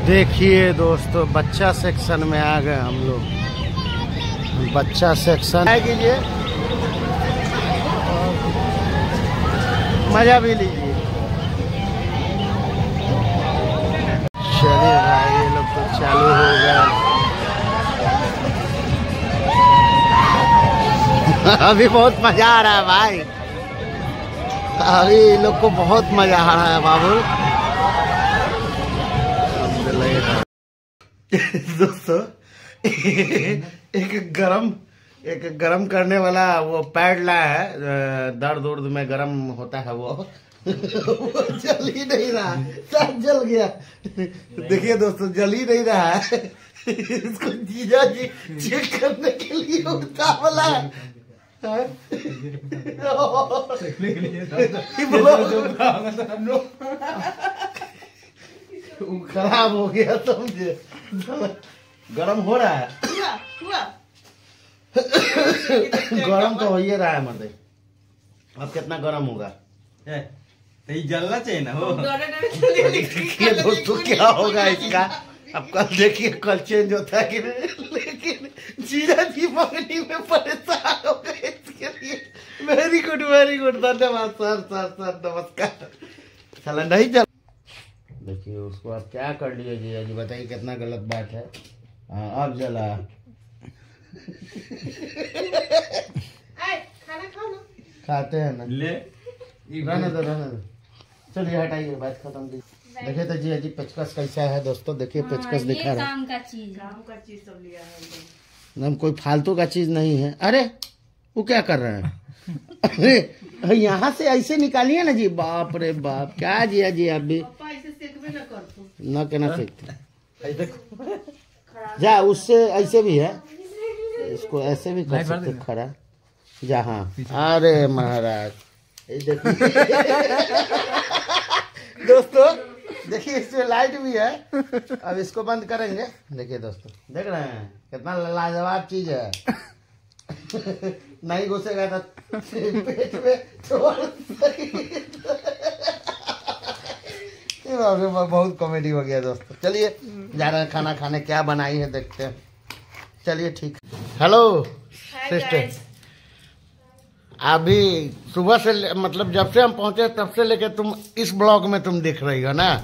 देखिए दोस्तों, बच्चा सेक्शन में आ गए हम लोग। बच्चा सेक्शन आए कीजिए, मजा भी लीजिए। चलिए भाई, ये लोग तो चालू हो गया। अभी बहुत मजा आ रहा है भाई, अभी इन लोग को बहुत मजा आ रहा है बाबू। दोस्तों एक गरम करने वाला वो पैड लाया है, दर्द उर्द में गरम होता है वो जल ही नहीं रहा, सब जल गया। देखिए दोस्तों, जल ही नहीं रहा है। इसको जीजा जी चेक करने के लिए उठा वाला है। खराब हो गया, समझे? गरम हो रहा है, गरम तो हो ही रहा है मर्दे। अब कितना गरम होगा? जलना चाहिए ना हो। देखिए दोस्तों, क्या होगा इसका अब कल देखिए, कल चेंज होता है कि नहीं। लेकिन जीजा जी मंगनी में परेशान हो गए इसके लिए। वेरी गुड, धन्यवाद सर नमस्कार। चला नहीं चल। देखिए उसको आप क्या कर लिए जीजा जी, बताइए कितना गलत बात है। अब जला। खाना खाओ ना। खाते हैं ना, ले रहने दो। चलिए हटाइए, बात खत्म की। देखिए तो जीजा जी पेचकस कैसा है दोस्तों, देखिए पेचकस दिखा रहा है। काम का चीज सब लिया है, हम कोई फालतू का चीज नहीं है। अरे वो क्या कर रहे हैं? अरे यहाँ से ऐसे निकालिए ना जी। बाप रे बाप, क्या जिया जी आप भी न के ना फेंकते। जा उससे ऐसे भी है, इसको ऐसे भी कर सकते खड़ा जहाँ। अरे महाराज देखिए दोस्तों, देखिए इसमें लाइट भी है। अब इसको बंद करेंगे। देखिए दोस्तों, देख रहे हैं कितना लाजवाब चीज है। नहीं घुसेगा तो पेट में बहुत कॉमेडी हो गया दोस्तों। चलिए जा रहे हैं खाना खाने, क्या बनाई है देखते हैं। चलिए ठीक। हेलो सिस्टर, अभी सुबह से मतलब जब से हम पहुंचे तब से लेके तुम इस ब्लॉग में तुम दिख रही हो ना।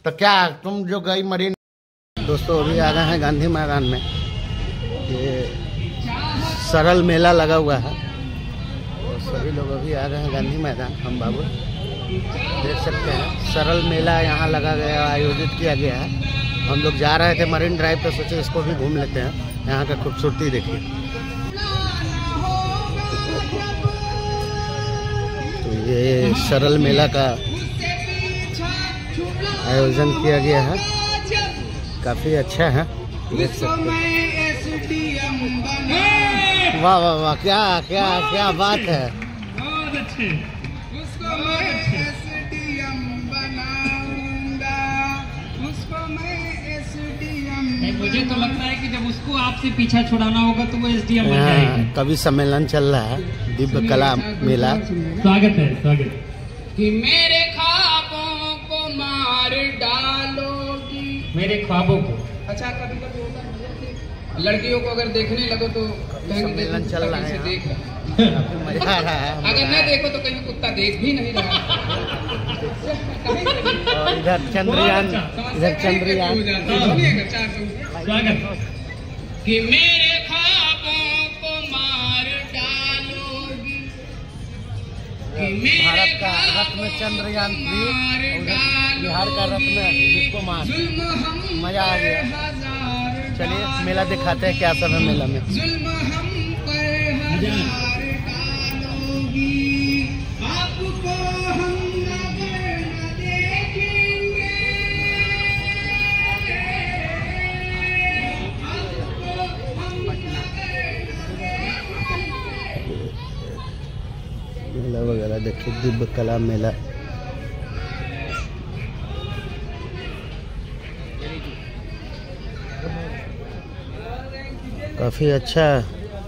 तो क्या तुम जो गई मरीन। दोस्तों अभी आ गए हैं गांधी मैदान में। ये सरल मेला लगा हुआ है और सभी लोग अभी आ गए हैं गांधी मैदान। हम बाबू देख सकते हैं, सरल मेला यहाँ लगा गया, आयोजित किया गया है। हम लोग जा रहे थे मरीन ड्राइव, तो सोचे इसको भी घूम लेते हैं। यहाँ का खूबसूरती देखिए। तो ये सरल मेला का आयोजन किया गया है, काफी अच्छा है, देख सकते हैं। वाह वाह वाह, क्या क्या क्या बात है। मुझे तो लगता है कि जब उसको आपसे पीछा छुड़ाना होगा तो वो एसडीएम बन जाएगी। कवि सम्मेलन चल रहा है, दिव्य कला मेला। स्वागत है। कि मेरे ख्वाबों को मार डालोगी, मेरे ख्वाबों को। अच्छा, कभी कभी होता है लड़कियों को अगर देखने लगो तो सम्मेलन चल रहा है, देख मजा आ रहा है। अगर न देखो तो कहीं कुत्ता देख भी नहीं रहा। इधर चंद्रयान स्वागत। कि मेरे ख्वाबों को मार डालोगी, भारत का रत्न चंद्रयान 3, बिहार का रत्न जिसको मार। मजा आ गया। चलिए मेला दिखाते हैं क्या सब है मेला में। मेला वगैरह देखिए, दिव्य कला मेला। काफी अच्छा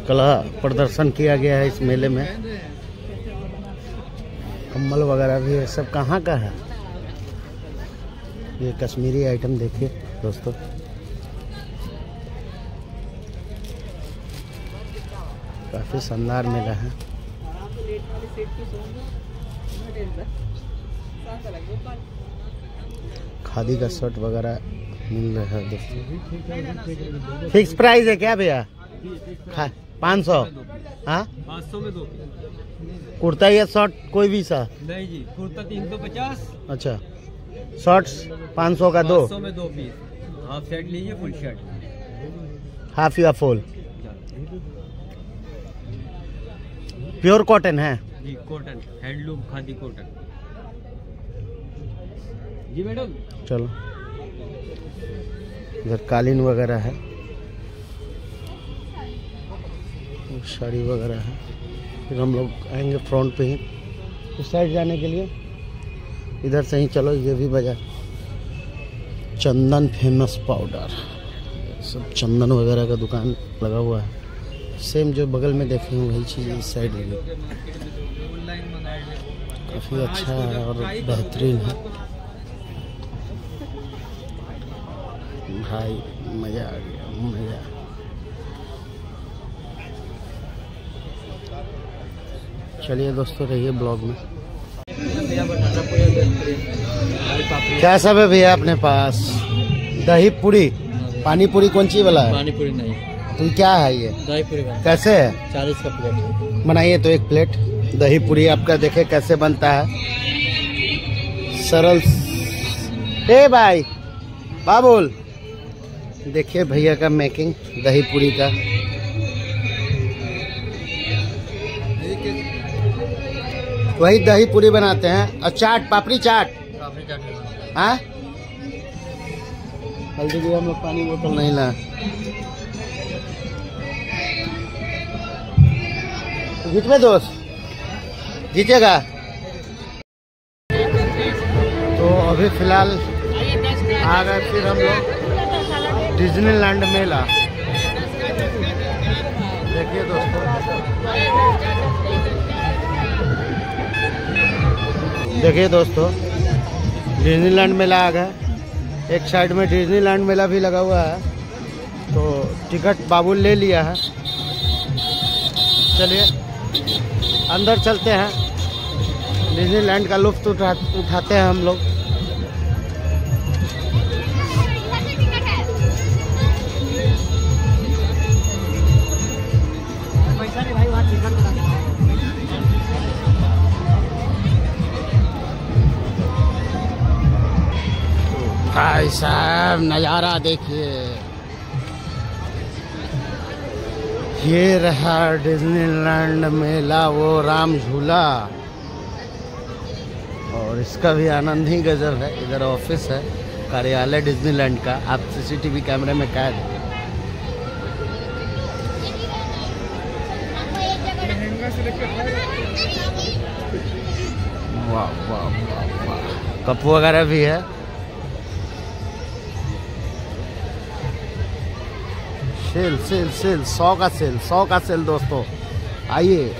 कला प्रदर्शन किया गया है इस मेले में। कम्बल वगैरह भी है, सब कहाँ का है ये कश्मीरी आइटम देखिए दोस्तों, काफी शानदार मेला है। खादी का शर्ट वगैरह मिल रहा है दोस्तों। फिक्स प्राइस है क्या भैया? 500? हाँ 500 में 2 कुर्ता या शर्ट कोई भी सा? नहीं जी, कुर्ता 350। अच्छा, शर्ट्स 500 का 2? 500 में 2 पीस। हाफ शर्ट लीजिए, फुल शर्ट। हाफ या फुल? प्योर कॉटन है जी, कॉटन, हैंडलूम खादी कॉटन जी मैडम। चलो, इधर कालीन वगैरह है, साड़ी वगैरह है। फिर हम लोग आएंगे फ्रंट पे ही, उस साइड जाने के लिए इधर से ही चलो। ये भी बाजार, चंदन फेमस पाउडर, सब चंदन वगैरह का दुकान लगा हुआ है। सेम जो बगल में देखे हैं वही चीज़ इस साइड लगी। काफ़ी अच्छा है और बेहतरीन है भाई, मज़ा आ गया, मज़ा। चलिए दोस्तों, रहिए ब्लॉग में। क्या सब है भैया अपने पास? दही पूरी, पानी पूरी, कौन सी वाला है? पानी पूरी नहीं, तो क्या है ये? दही पूरी कैसे है? 40 का प्लेट। बनाइए तो 1 प्लेट दही पूरी आपका, देखे कैसे बनता है, सरल। ए भाई बाबुल, देखिए भैया का मेकिंग दही पूरी का। वही दही पूरी बनाते हैं। और चाट, पापड़ी चाट, हाँ। हल्दी भी हम लोग पानी बोतल नहीं ला। जीत में दोस्त जीतेगा। तो अभी फिलहाल आ गए फिर हम लोग डिज्नीलैंड मेला। देखिए दोस्तों, देखिए दोस्तों, डिज्नीलैंड मेला आ गया। एक साइड में डिज्नीलैंड मेला भी लगा हुआ है, तो टिकट बाबू ले लिया है। चलिए अंदर चलते हैं, डिज्नीलैंड का लुत्फ उठाते हैं हम लोग। भाई साहब नज़ारा देखिए, ये रहा डिज्नीलैंड मेला, वो राम झूला, और इसका भी आनंद ही गजब है। इधर ऑफिस है, कार्यालय डिज्नीलैंड का, आप सीसीटीवी कैमरे में कैद है। वाह वाह वाह वाह, कप वगैरह भी है। सेल सेल सेल, 100 का सेल, 100 का सेल दोस्तों। आइए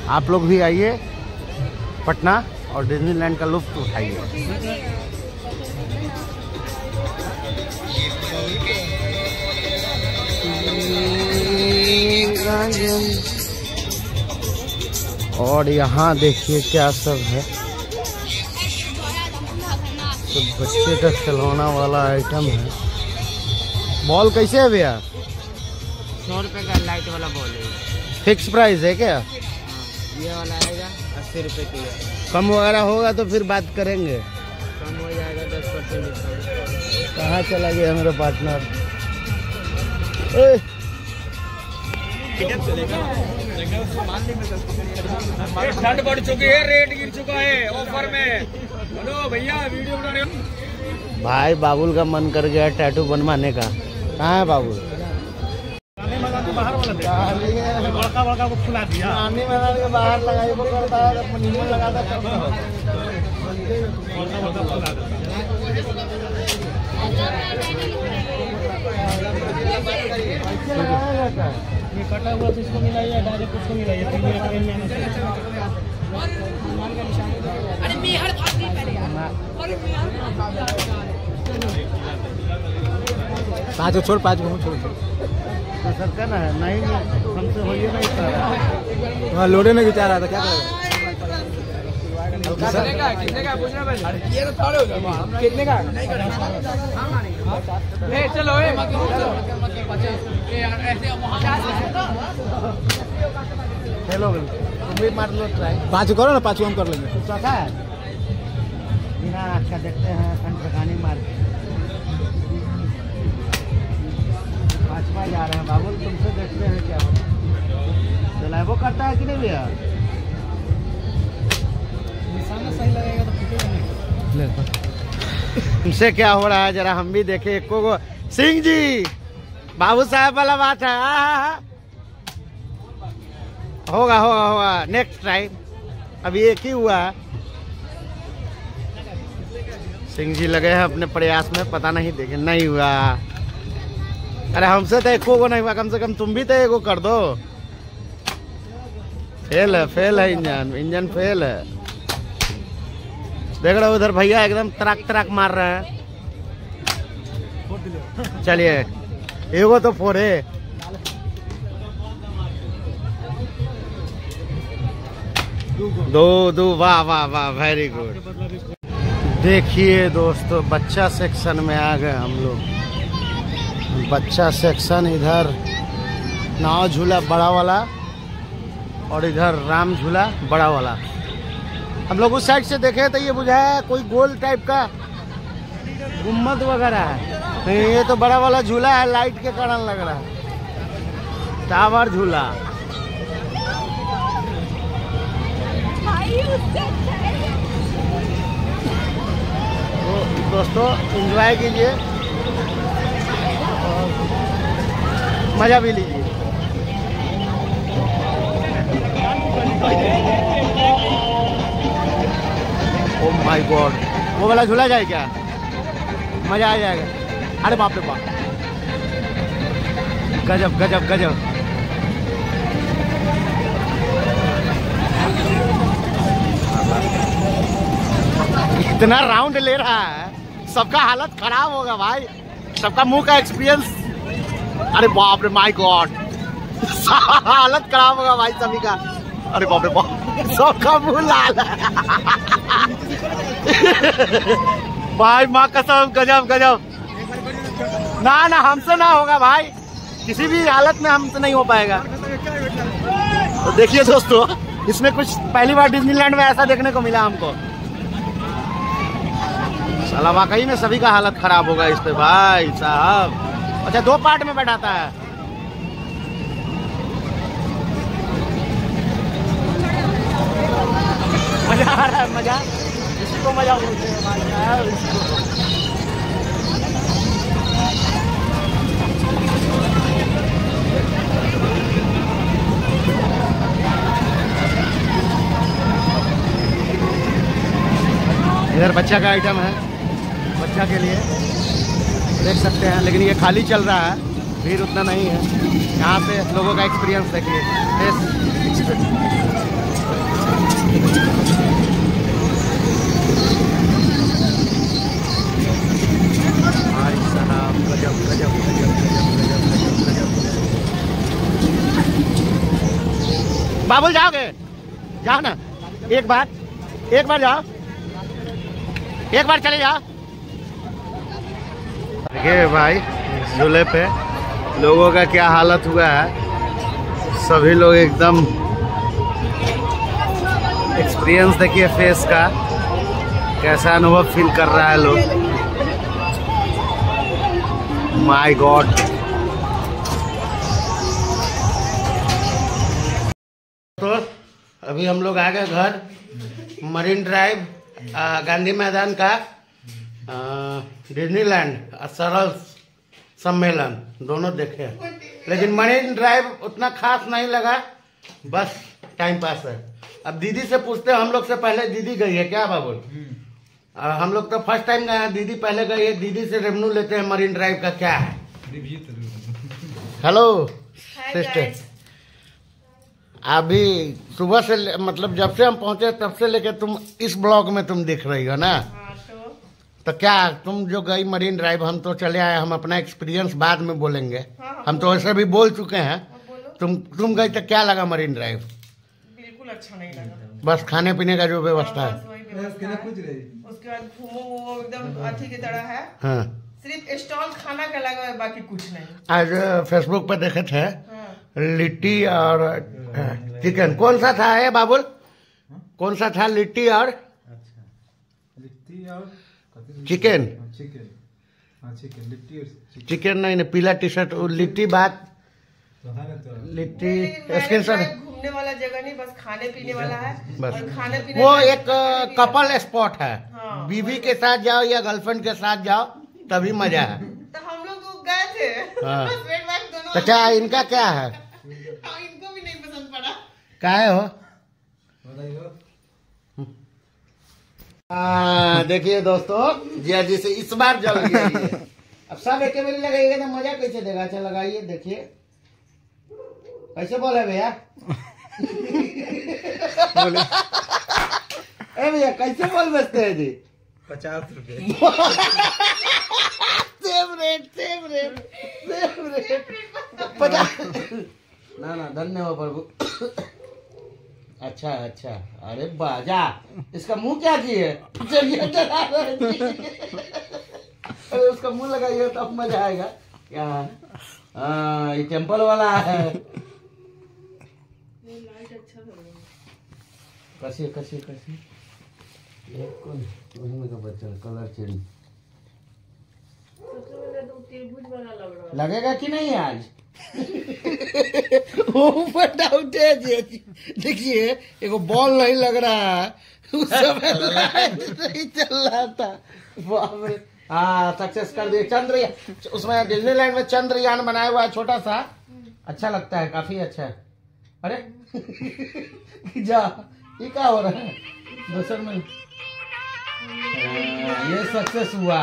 आप लोग भी आइए पटना और डिज्नीलैंड का लुत्फ उठाइए। और यहाँ देखिए क्या सब है, तो बच्चे का खिलौना वाला आइटम है। बॉल कैसे है भैया? 100 रुपए का लाइट वाला बॉल है। फिक्स प्राइस है क्या? ये वाला आएगा 80 रुपए किलो। कम वगैरह होगा तो फिर बात करेंगे। कम हो जाएगा 10% डिस्काउंट। कहाँ चला गया मेरा पार्टनर? ठंड बढ़ चुकी है, रेट गिर चुका है ऑफर में। हेलो भैया, वीडियो बना रहे हो? भाई बाबुल का मन कर गया टैटू बनवाने का। कहाँ है बाबुल? बड़का बड़का को फुला दिया, नानी बना के बाहर लगाई वो करता है, तो नींबू लगाता है। ये कटा हुआ किसको मिलाइए, डायरेक्ट किसको मिलाइए? पाँच छोड़, पाँच को छोड़। तो सर का ना नहीं हमसे होइए नहीं सर। वहाँ लोडे में विचार रहा था, क्या करेगा? कितने का पूछना पहले? ये तो थोड़े हो गए। कितने का? चलो चलो तुम भी मार लो ट्राई। पाँच करो ना, पाँच हम कर लेंगे। चौथा है बिना आँख का देखते हैं खंडकानी मार के। पाँचवा जा रहे हैं बाबू, तुमसे देखते हैं क्या चला वो करता है कि नहीं भैया? निशाना सही लगेगा तो फूटेगा नहीं। तुमसे क्या हो रहा है जरा हम भी देखे। एको को सिंह जी बाबू साहब वाला बात है। होगा होगा होगा नेक्स्ट टाइम। अभी एक ही हुआ है। सिंह जी लगे हैं अपने प्रयास में, पता नहीं देखे नहीं हुआ। अरे हमसे तो एको को नहीं हुआ, कम से कम तुम भी तो एको कर दो। फेल है इंजन फेल है। देख रहे हो उधर भैया एकदम तराक तराक मार रहे हैं। चलिए एगो तो फोड़े। दो वाह वाह वाह वेरी गुड। देखिए दोस्तों बच्चा सेक्शन में आ गए हम लोग। बच्चा सेक्शन इधर नाव झूला बड़ा वाला और इधर राम झूला बड़ा वाला। हम लोग उस साइड से देखे तो ये बुझाया कोई गोल टाइप का गुम्मद वगैरह है। नहीं ये तो बड़ा वाला झूला है, लाइट के कारण लग रहा है टावर झूला। तो दोस्तों एंजॉय कीजिए, मजा भी लीजिए। ओह माय गॉड, वो वाला झूला जाए क्या? मजा आ जाएगा। अरे बाप रे बाप, गजब गजब गजब। इतना राउंड ले रहा है, सबका हालत खराब होगा भाई, सबका मुंह का एक्सपीरियंस। अरे बाप रे माय गॉड, हालत खराब होगा भाई सभी का। अरे बाप रे बाप, सबका मुंह लाल है। भाई माँ कसम गजब गजब। ना ना हमसे ना होगा भाई, किसी भी हालत में हमसे नहीं हो पाएगा। तो देखिए दोस्तों, इसमें कुछ पहली बार डिज्नीलैंड में ऐसा देखने को मिला हमको। साला वाकई में सभी का हालत खराब होगा इस पे भाई साहब। अच्छा दो पार्ट में बैठाता है। मजा आ रहा है, मजा इसको मजा बोलते हैं भाई साहब इसको। इधर बच्चा का आइटम है, बच्चा के लिए देख सकते हैं, लेकिन ये खाली चल रहा है, भीड़ उतना नहीं है। यहाँ से लोगों का एक्सपीरियंस देखिए। भाई साहब गजब गजब गजब गजब गजब गजब गजब। बाबुल जाओगे? जाओ ना, एक बार जाओ, एक बार चले जाओ। देखिए भाई झूले पे लोगों का क्या हालत हुआ है। सभी लोग एकदम एक्सपीरियंस देखिए फेस का, कैसा अनुभव फील कर रहा है लोग। My God. तो अभी हम लोग आ गए घर। मरीन ड्राइव, गांधी मैदान का डिज्नीलैंड सरल सम्मेलन दोनों देखे, लेकिन मरीन ड्राइव उतना खास नहीं लगा, बस टाइम पास है। अब दीदी से पूछते हैं, हम लोग से पहले दीदी गई है क्या बाबुल? हम लोग तो फर्स्ट टाइम गए हैं, दीदी पहले गई है। दीदी से रिव्यू लेते हैं मरीन ड्राइव का क्या है। हेलो सिस्टर, अभी सुबह से मतलब जब से हम पहुंचे तब से लेके तुम इस ब्लॉक में तुम दिख रही हो ना। हाँ तो क्या तुम जो गई मरीन ड्राइव, हम तो चले आए, हम अपना एक्सपीरियंस बाद में बोलेंगे। हाँ, हम तो ऐसे भी बोल चुके हैं। बोलो। तुम गई तो क्या लगा मरीन ड्राइव? बिल्कुल अच्छा नहीं लगा। बस खाने पीने का जो व्यवस्था बस है। वही व्यवस्था है। उसके बाद घूमो वो एकदम अथी की तरह है। हाँ, सिर्फ स्टॉल खाना का लगा है, बाकी कुछ नहीं। आज फेसबुक पर देखे थे हाँ। लिट्टी और चिकन। कौन सा था ये बाबुल? कौन सा था? लिट्टी और लिट्टी और चिकन? चिकन। हाँ चिकन, लिट्टी और चिकन नहीं, पीला टी शर्ट। लिट्टी बात, लिट्टी स्क्रीनशॉट। घूमने वाला जगह नहीं, बस खाने पीने वाला है। बस और खाने पीने वो का एक कपल स्पॉट है। हाँ। बीवी के साथ जाओ या गर्लफ्रेंड के साथ जाओ तभी मजा है। तो हम लोग तो गए थे। हाँ। वेट बैक दोनों। तो क्या इनका क्या है? हाँ, इनको भी नहीं पसंद पड़ा। काहे हो? देखिए दोस्तों, जिया जी से इस बार जल गया ये। अब सब एक बार लगाइएगा तो मजा कैसे देगा? अच्छा लगाइए, देखिए कैसे बोले भैया। ए भैया कैसे बोल बचते हैं जी? 50 रुपए। Same rate 50। ना धन्यवाद प्रभु। अच्छा, अरे बाजा, इसका मुंह क्या किए? चलिए अरे उसका मुंह लगाइए तब मजा आएगा। क्या? हाँ, ये टेम्पल वाला है। लाइट अच्छा लग रहा है। कसी ये कौन? वही में का बच्चा कलर चेंज सबसे पहले तो त्रिभुज वाला लग रहा है। लगेगा कि नहीं आज? ऊपर डाउट है जी। देखिए एगो बॉल नहीं लग रहा है, उस समय लाइट नहीं चल रहा था। बाप रे। हाँ, सक्सेस कर दिए चंद्रयान। उसमें डिज्नीलैंड में चंद्रयान बनाया हुआ है छोटा सा, अच्छा लगता है, काफी अच्छा है। अरे जा, ये क्या हो रहा है? दूसर में ये सक्सेस हुआ।